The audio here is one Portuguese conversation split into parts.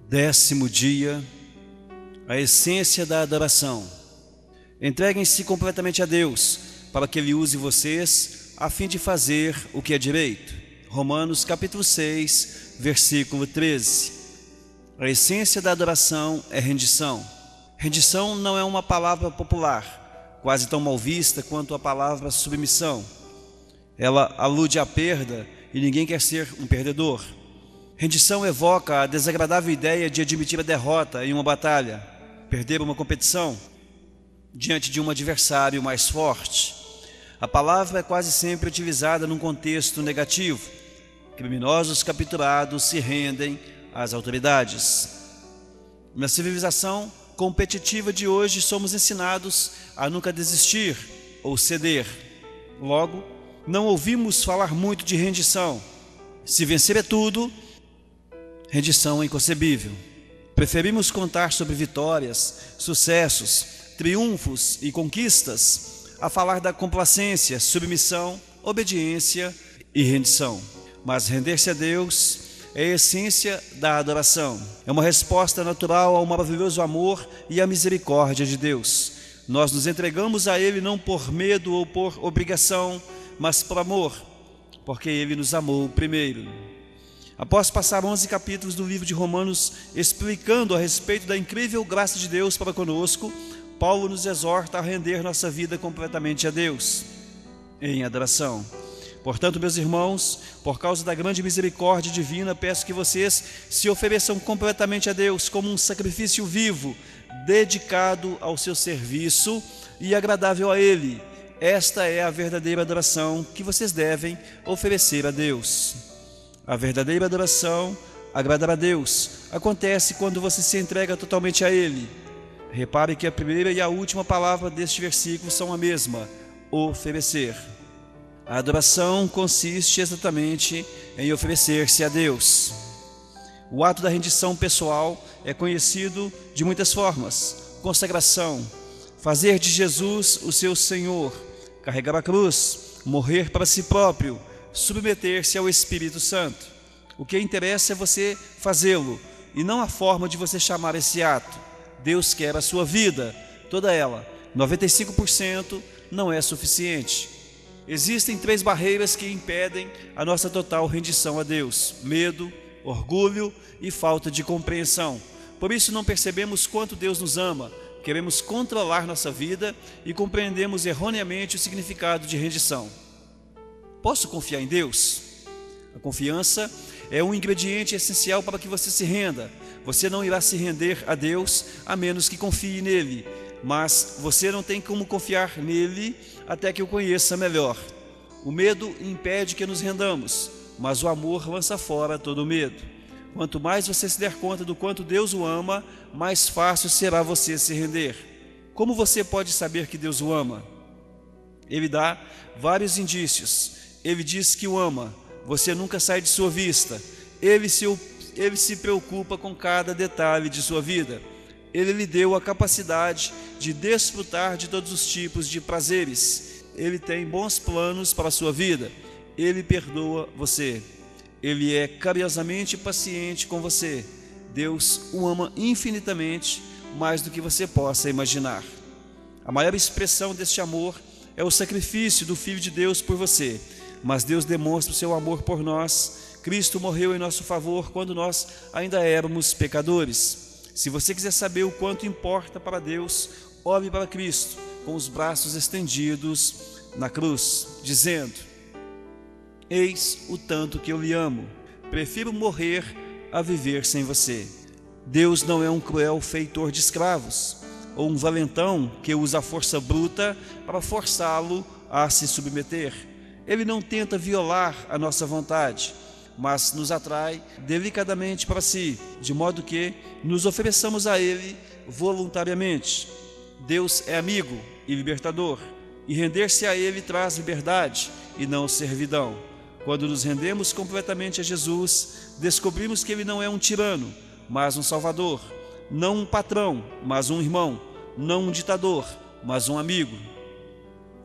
10º dia, a essência da adoração. Entreguem-se completamente a Deus, para que Ele use vocês a fim de fazer o que é direito. Romanos capítulo 6, versículo 13. A essência da adoração é rendição. Rendição não é uma palavra popular, quase tão mal vista quanto a palavra submissão. Ela alude à perda e ninguém quer ser um perdedor. Rendição evoca a desagradável ideia de admitir a derrota em uma batalha, perder uma competição diante de um adversário mais forte. A palavra é quase sempre utilizada num contexto negativo. Criminosos capturados se rendem às autoridades. Na civilização competitiva de hoje, somos ensinados a nunca desistir ou ceder. Logo, não ouvimos falar muito de rendição. Se vencer é tudo, rendição é inconcebível. Preferimos contar sobre vitórias, sucessos, triunfos e conquistas a falar da complacência, submissão, obediência e rendição. Mas render-se a Deus é a essência da adoração. É uma resposta natural ao maravilhoso amor e à misericórdia de Deus. Nós nos entregamos a Ele não por medo ou por obrigação, mas por amor, porque Ele nos amou primeiro. Após passar 11 capítulos do livro de Romanos explicando a respeito da incrível graça de Deus para conosco, Paulo nos exorta a render nossa vida completamente a Deus, em adoração. Portanto, meus irmãos, por causa da grande misericórdia divina, peço que vocês se ofereçam completamente a Deus como um sacrifício vivo, dedicado ao seu serviço e agradável a Ele. Esta é a verdadeira adoração que vocês devem oferecer a Deus. A verdadeira adoração, agradar a Deus, acontece quando você se entrega totalmente a Ele. Repare que a primeira e a última palavra deste versículo são a mesma: oferecer. A adoração consiste exatamente em oferecer-se a Deus. O ato da rendição pessoal é conhecido de muitas formas: consagração, fazer de Jesus o seu Senhor, carregar a cruz, morrer para si próprio, submeter-se ao Espírito Santo. O que interessa é você fazê-lo e não a forma de você chamar esse ato. Deus quer a sua vida, toda ela. 95% não é suficiente. Existem 3 barreiras que impedem a nossa total rendição a Deus: medo, orgulho e falta de compreensão. Por isso não percebemos quanto Deus nos ama, queremos controlar nossa vida e compreendemos erroneamente o significado de rendição. Posso confiar em Deus? A confiança é um ingrediente essencial para que você se renda. Você não irá se render a Deus a menos que confie nele, mas você não tem como confiar nele até que o conheça melhor. O medo impede que nos rendamos, mas o amor lança fora todo medo. Quanto mais você se der conta do quanto Deus o ama, mais fácil será você se render. Como você pode saber que Deus o ama? Ele dá vários indícios. Ele diz que o ama. Você nunca sai de sua vista. Ele se preocupa com cada detalhe de sua vida. Ele lhe deu a capacidade de desfrutar de todos os tipos de prazeres. Ele tem bons planos para a sua vida. Ele perdoa você. Ele é carinhosamente paciente com você. Deus o ama infinitamente, mais do que você possa imaginar. A maior expressão deste amor é o sacrifício do Filho de Deus por você. Mas Deus demonstra o seu amor por nós. Cristo morreu em nosso favor quando nós ainda éramos pecadores. Se você quiser saber o quanto importa para Deus, olhe para Cristo com os braços estendidos na cruz, dizendo: eis o tanto que eu lhe amo, prefiro morrer a viver sem você. Deus não é um cruel feitor de escravos, ou um valentão que usa a força bruta para forçá-lo a se submeter. Ele não tenta violar a nossa vontade, mas nos atrai delicadamente para si, de modo que nos ofereçamos a Ele voluntariamente. Deus é amigo e libertador, e render-se a Ele traz liberdade e não servidão. Quando nos rendemos completamente a Jesus, descobrimos que Ele não é um tirano, mas um salvador, não um patrão, mas um irmão, não um ditador, mas um amigo.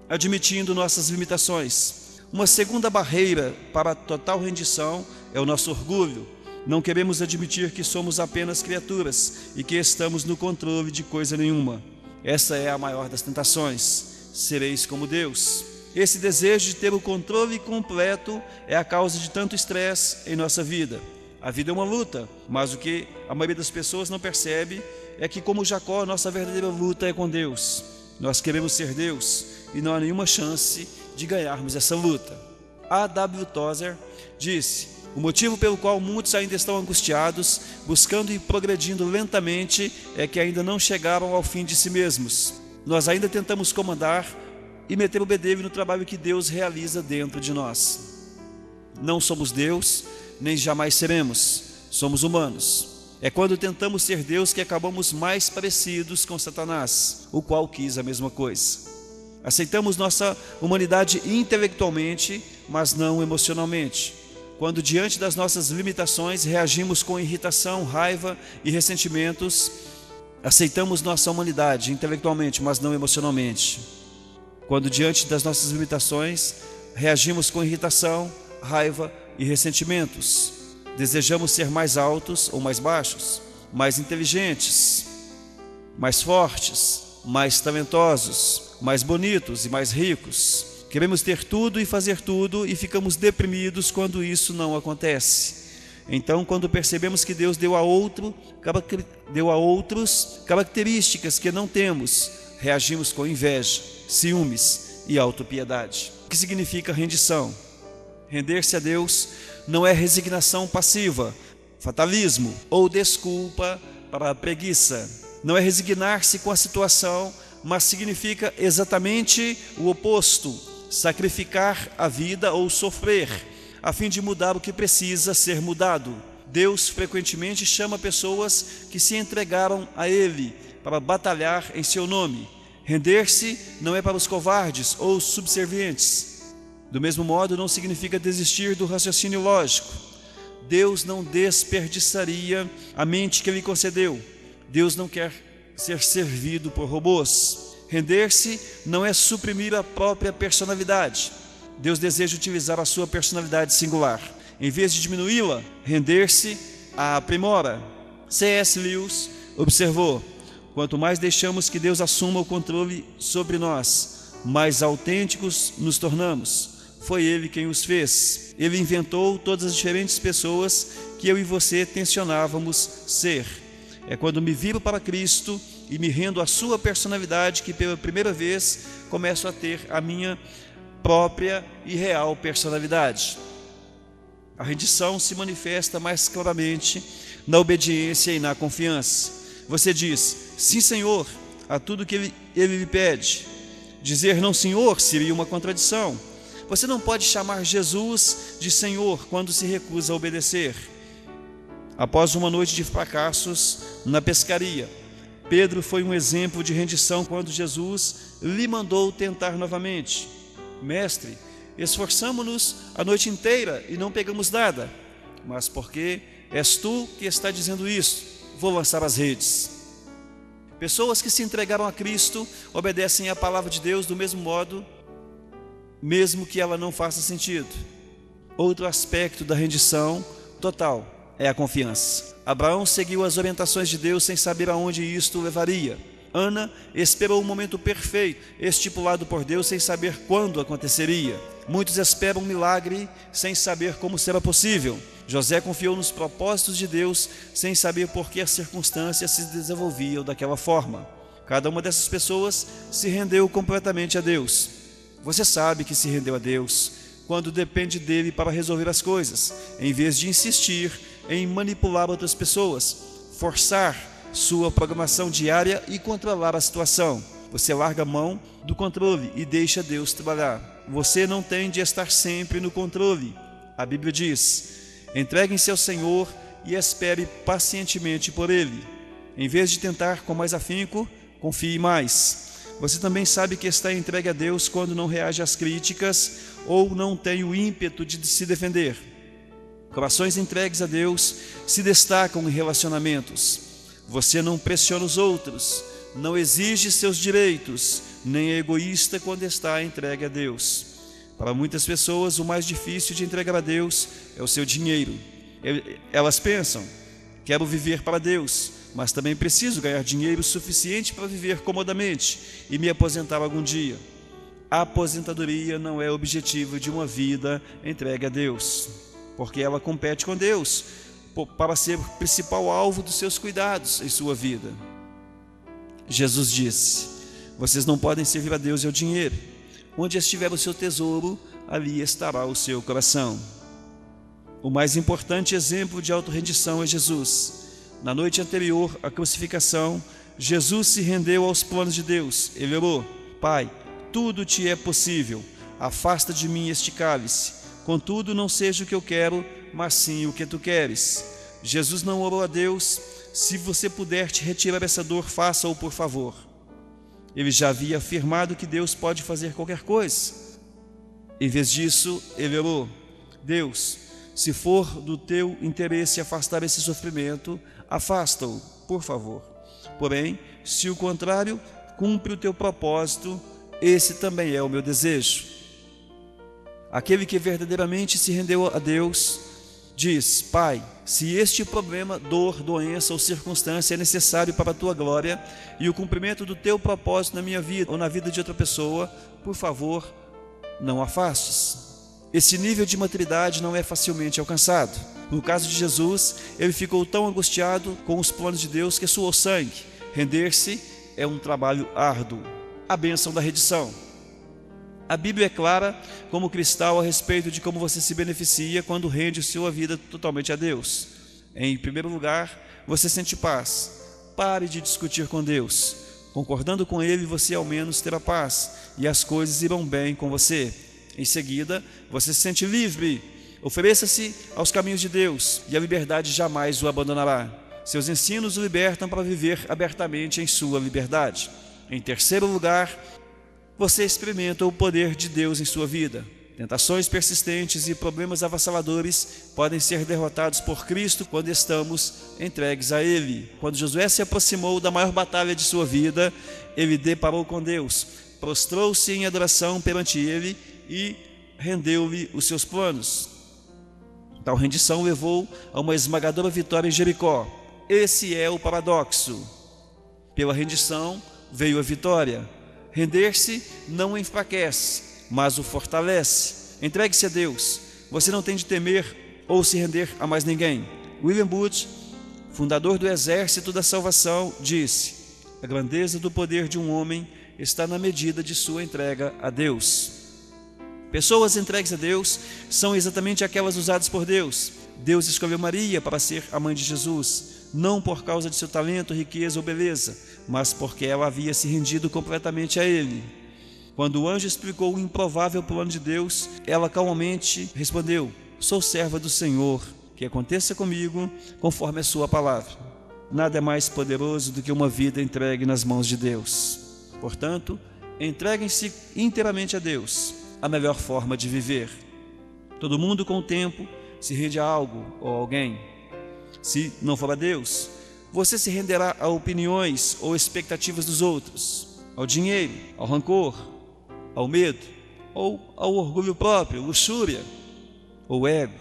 Admitindo nossas limitações, uma segunda barreira para a total rendição é o nosso orgulho. Não queremos admitir que somos apenas criaturas e que estamos no controle de coisa nenhuma. Essa é a maior das tentações. Sereis como Deus. Esse desejo de ter o controle completo é a causa de tanto estresse em nossa vida. A vida é uma luta, mas o que a maioria das pessoas não percebe é que, como Jacó, nossa verdadeira luta é com Deus. Nós queremos ser Deus e não há nenhuma chance de ganharmos essa luta. A.W. Tozer disse: o motivo pelo qual muitos ainda estão angustiados, buscando e progredindo lentamente, é que ainda não chegaram ao fim de si mesmos. Nós ainda tentamos comandar e meter o bedelho no trabalho que Deus realiza dentro de nós. Não somos Deus, nem jamais seremos. Somos humanos. É quando tentamos ser Deus que acabamos mais parecidos com Satanás, o qual quis a mesma coisa. Aceitamos nossa humanidade intelectualmente, mas não emocionalmente. Quando diante das nossas limitações reagimos com irritação, raiva e ressentimentos, aceitamos nossa humanidade intelectualmente, mas não emocionalmente. Quando diante das nossas limitações reagimos com irritação, raiva e ressentimentos, desejamos ser mais altos ou mais baixos, mais inteligentes, mais fortes, mais talentosos, mais bonitos e mais ricos. Queremos ter tudo e fazer tudo e ficamos deprimidos quando isso não acontece. Então, quando percebemos que Deus deu a outros características que não temos, reagimos com inveja, ciúmes e autopiedade. O que significa rendição? Render-se a Deus não é resignação passiva, fatalismo ou desculpa para a preguiça. Não é resignar-se com a situação, mas significa exatamente o oposto. Sacrificar a vida ou sofrer, a fim de mudar o que precisa ser mudado. Deus frequentemente chama pessoas que se entregaram a Ele para batalhar em seu nome. Render-se não é para os covardes ou subservientes. Do mesmo modo, não significa desistir do raciocínio lógico. Deus não desperdiçaria a mente que Ele concedeu. Deus não quer ser servido por robôs. Render-se não é suprimir a própria personalidade. Deus deseja utilizar a sua personalidade singular. Em vez de diminuí-la, render-se a aprimora. C.S. Lewis observou: quanto mais deixamos que Deus assuma o controle sobre nós, mais autênticos nos tornamos. Foi Ele quem os fez. Ele inventou todas as diferentes pessoas que eu e você tensionávamos ser. É quando me viro para Cristo e me rendo à sua personalidade que pela primeira vez começo a ter a minha própria e real personalidade. A rendição se manifesta mais claramente na obediência e na confiança. Você diz: sim, Senhor, a tudo que Ele lhe pede. Dizer não, Senhor, seria uma contradição. Você não pode chamar Jesus de Senhor quando se recusa a obedecer. Após uma noite de fracassos na pescaria, Pedro foi um exemplo de rendição quando Jesus lhe mandou tentar novamente. Mestre, esforçamo-nos a noite inteira e não pegamos nada. Mas porque és tu que está dizendo isso, vou lançar as redes. Pessoas que se entregaram a Cristo obedecem à palavra de Deus do mesmo modo, mesmo que ela não faça sentido. Outro aspecto da rendição total é a confiança. Abraão seguiu as orientações de Deus sem saber aonde isto levaria. Ana esperou o momento perfeito, estipulado por Deus, sem saber quando aconteceria. Muitos esperam um milagre sem saber como será possível. José confiou nos propósitos de Deus sem saber por que as circunstâncias se desenvolviam daquela forma. Cada uma dessas pessoas se rendeu completamente a Deus. Você sabe que se rendeu a Deus quando depende dele para resolver as coisas, em vez de insistir em manipular outras pessoas, forçar sua programação diária e controlar a situação. Você larga a mão do controle e deixa Deus trabalhar. Você não tem de estar sempre no controle. A Bíblia diz: entregue-se ao Senhor e espere pacientemente por Ele. Em vez de tentar com mais afinco, confie mais. Você também sabe que está entregue a Deus quando não reage às críticas ou não tem o ímpeto de se defender. Corações entregues a Deus se destacam em relacionamentos. Você não pressiona os outros, não exige seus direitos, nem é egoísta quando está entregue a Deus. Para muitas pessoas, o mais difícil de entregar a Deus é o seu dinheiro. Elas pensam: quero viver para Deus, mas também preciso ganhar dinheiro suficiente para viver comodamente e me aposentar algum dia. A aposentadoria não é o objetivo de uma vida entregue a Deus, porque ela compete com Deus para ser o principal alvo dos seus cuidados em sua vida. Jesus disse: vocês não podem servir a Deus e ao dinheiro. Onde estiver o seu tesouro, ali estará o seu coração. O mais importante exemplo de autorrendição é Jesus. Na noite anterior à crucificação, Jesus se rendeu aos planos de Deus. Ele orou: Pai, tudo te é possível, afasta de mim este cálice. Contudo, não seja o que eu quero, mas sim o que tu queres. Jesus não orou a Deus: se você puder te retirar essa dor, faça-o por favor. Ele já havia afirmado que Deus pode fazer qualquer coisa. Em vez disso, ele orou: Deus, se for do teu interesse afastar esse sofrimento, afasta-o, por favor. Porém, se o contrário, cumpre o teu propósito, esse também é o meu desejo. Aquele que verdadeiramente se rendeu a Deus diz: Pai, se este problema, dor, doença ou circunstância é necessário para a tua glória e o cumprimento do teu propósito na minha vida ou na vida de outra pessoa, por favor, não afastes. Esse nível de maturidade não é facilmente alcançado. No caso de Jesus, ele ficou tão angustiado com os planos de Deus que suou sangue. Render-se é um trabalho árduo. A bênção da rendição. A Bíblia é clara como cristal a respeito de como você se beneficia quando rende sua vida totalmente a Deus. Em primeiro lugar, você sente paz. Pare de discutir com Deus. Concordando com Ele, você ao menos terá paz e as coisas irão bem com você. Em seguida, você se sente livre. Ofereça-se aos caminhos de Deus e a liberdade jamais o abandonará. Seus ensinos o libertam para viver abertamente em sua liberdade. Em terceiro lugar, você experimenta o poder de Deus em sua vida. Tentações persistentes e problemas avassaladores podem ser derrotados por Cristo quando estamos entregues a Ele. Quando Josué se aproximou da maior batalha de sua vida, ele deparou com Deus, prostrou-se em adoração perante Ele e rendeu-lhe os seus planos. Tal rendição levou a uma esmagadora vitória em Jericó. Esse é o paradoxo. Pela rendição veio a vitória. Render-se não o enfraquece, mas o fortalece. Entregue-se a Deus. Você não tem de temer ou se render a mais ninguém. William Booth, fundador do Exército da Salvação, disse: a grandeza do poder de um homem está na medida de sua entrega a Deus. Pessoas entregues a Deus são exatamente aquelas usadas por Deus. Deus escolheu Maria para ser a mãe de Jesus, não por causa de seu talento, riqueza ou beleza, mas porque ela havia se rendido completamente a Ele. Quando o anjo explicou o improvável plano de Deus, ela calmamente respondeu: sou serva do Senhor, que aconteça comigo conforme a sua palavra. Nada é mais poderoso do que uma vida entregue nas mãos de Deus. Portanto, entreguem-se inteiramente a Deus, a melhor forma de viver. Todo mundo com o tempo se rende a algo ou a alguém. Se não for a Deus, você se renderá a opiniões ou expectativas dos outros, ao dinheiro, ao rancor, ao medo, ou ao orgulho próprio, luxúria ou ego.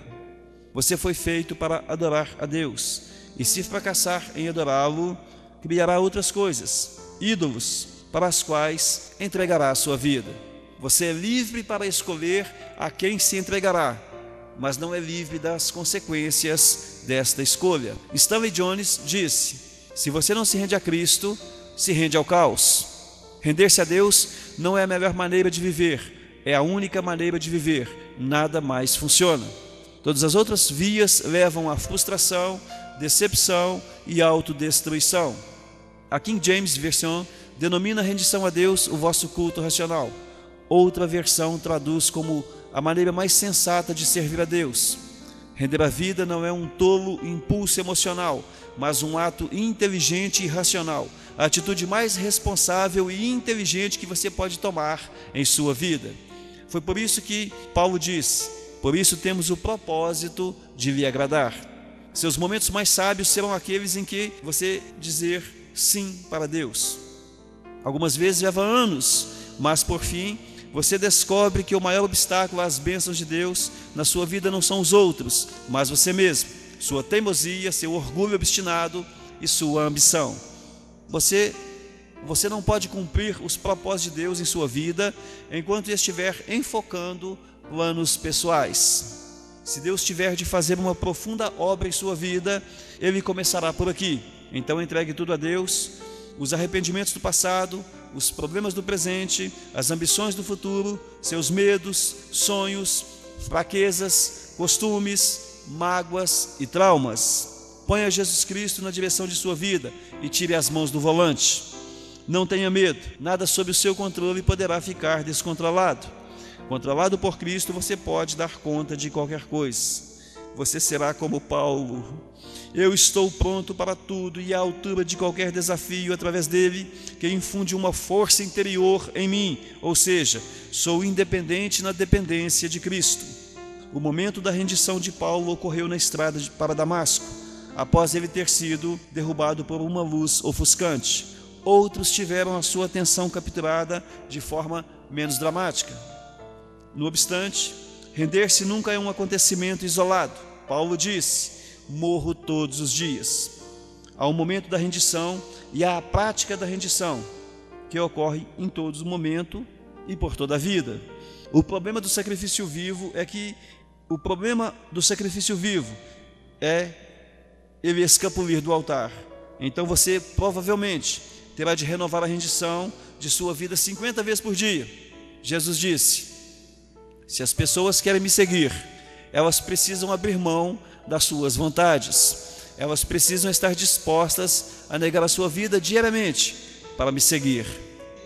Você foi feito para adorar a Deus, e se fracassar em adorá-lo, criará outras coisas, ídolos, para as quais entregará a sua vida. Você é livre para escolher a quem se entregará, mas não é livre das consequências desta escolha. Stanley Jones disse: se você não se rende a Cristo, se rende ao caos. Render-se a Deus não é a melhor maneira de viver, é a única maneira de viver. Nada mais funciona. Todas as outras vias levam à frustração, decepção e autodestruição. A King James Version denomina a rendição a Deus o vosso culto racional. Outra versão traduz como a maneira mais sensata de servir a Deus. Render a vida não é um tolo impulso emocional, mas um ato inteligente e racional, a atitude mais responsável e inteligente que você pode tomar em sua vida. Foi por isso que Paulo disse: por isso temos o propósito de lhe agradar. Seus momentos mais sábios serão aqueles em que você dizer sim para Deus. Algumas vezes leva anos, mas por fim você descobre que o maior obstáculo às bênçãos de Deus na sua vida não são os outros, mas você mesmo. sua teimosia, seu orgulho obstinado e sua ambição. Você não pode cumprir os propósitos de Deus em sua vida enquanto estiver enfocando planos pessoais. Se Deus tiver de fazer uma profunda obra em sua vida, Ele começará por aqui. Então entregue tudo a Deus, os arrependimentos do passado, os problemas do presente, as ambições do futuro, seus medos, sonhos, fraquezas, costumes, mágoas e traumas. Ponha Jesus Cristo na direção de sua vida e tire as mãos do volante. Não tenha medo, nada sob o seu controle poderá ficar descontrolado. Controlado por Cristo, você pode dar conta de qualquer coisa. Você será como Paulo. Eu estou pronto para tudo e à altura de qualquer desafio através dele, que infunde uma força interior em mim, ou seja, sou independente na dependência de Cristo. O momento da rendição de Paulo ocorreu na estrada para Damasco, após ele ter sido derrubado por uma luz ofuscante. Outros tiveram a sua atenção capturada de forma menos dramática. No obstante, render-se nunca é um acontecimento isolado. Paulo disse: morro todos os dias. Há um momento da rendição e há a prática da rendição, que ocorre em todo o momento e por toda a vida. O problema do sacrifício vivo é ele escapulir do altar. Então você provavelmente terá de renovar a rendição de sua vida 50 vezes por dia. Jesus disse: se as pessoas querem me seguir, elas precisam abrir mão das suas vontades. Elas precisam estar dispostas a negar a sua vida diariamente para me seguir.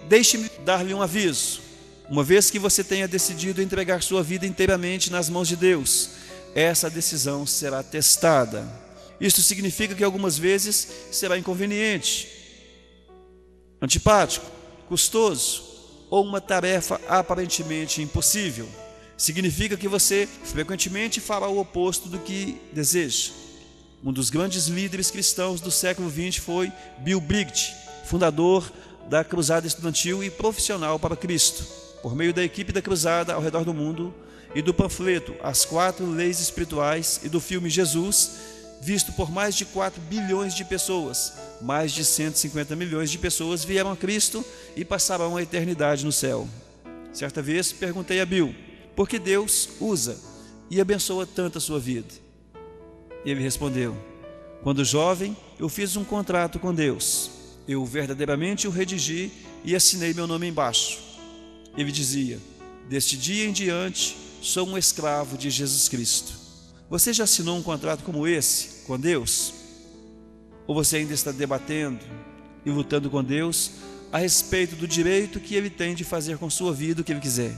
Deixe-me dar-lhe um aviso. Uma vez que você tenha decidido entregar sua vida inteiramente nas mãos de Deus, essa decisão será testada. Isto significa que algumas vezes será inconveniente, antipático, custoso ou uma tarefa aparentemente impossível. Significa que você frequentemente fará o oposto do que deseja. Um dos grandes líderes cristãos do século XX foi Bill Bright, fundador da Cruzada Estudantil e Profissional para Cristo. Por meio da equipe da Cruzada ao redor do mundo e do panfleto As 4 Leis Espirituais e do filme Jesus, visto por mais de 4 bilhões de pessoas, mais de 150 milhões de pessoas vieram a Cristo e passarão a eternidade no céu. Certa vez perguntei a Bill: por que Deus usa e abençoa tanto a sua vida? Ele respondeu: quando jovem, eu fiz um contrato com Deus. Eu verdadeiramente o redigi e assinei meu nome embaixo. Ele dizia: deste dia em diante, sou um escravo de Jesus Cristo. Você já assinou um contrato como esse com Deus? Ou você ainda está debatendo e lutando com Deus a respeito do direito que Ele tem de fazer com sua vida o que Ele quiser?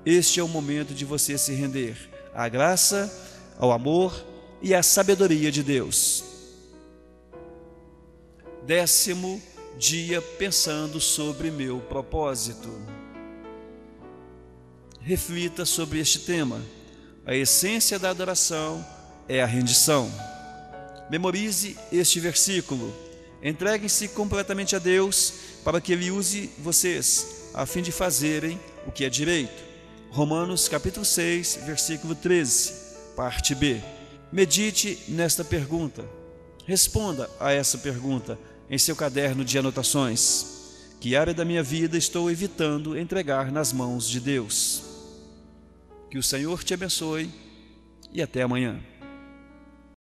Este é o momento de você se render à graça, ao amor e à sabedoria de Deus. 10º dia pensando sobre meu propósito. Reflita sobre este tema. A essência da adoração é a rendição. Memorize este versículo. Entreguem-se completamente a Deus para que Ele use vocês a fim de fazerem o que é direito. Romanos capítulo 6, versículo 13, parte B. Medite nesta pergunta. Responda a essa pergunta em seu caderno de anotações. Que área da minha vida estou evitando entregar nas mãos de Deus? Que o Senhor te abençoe e até amanhã.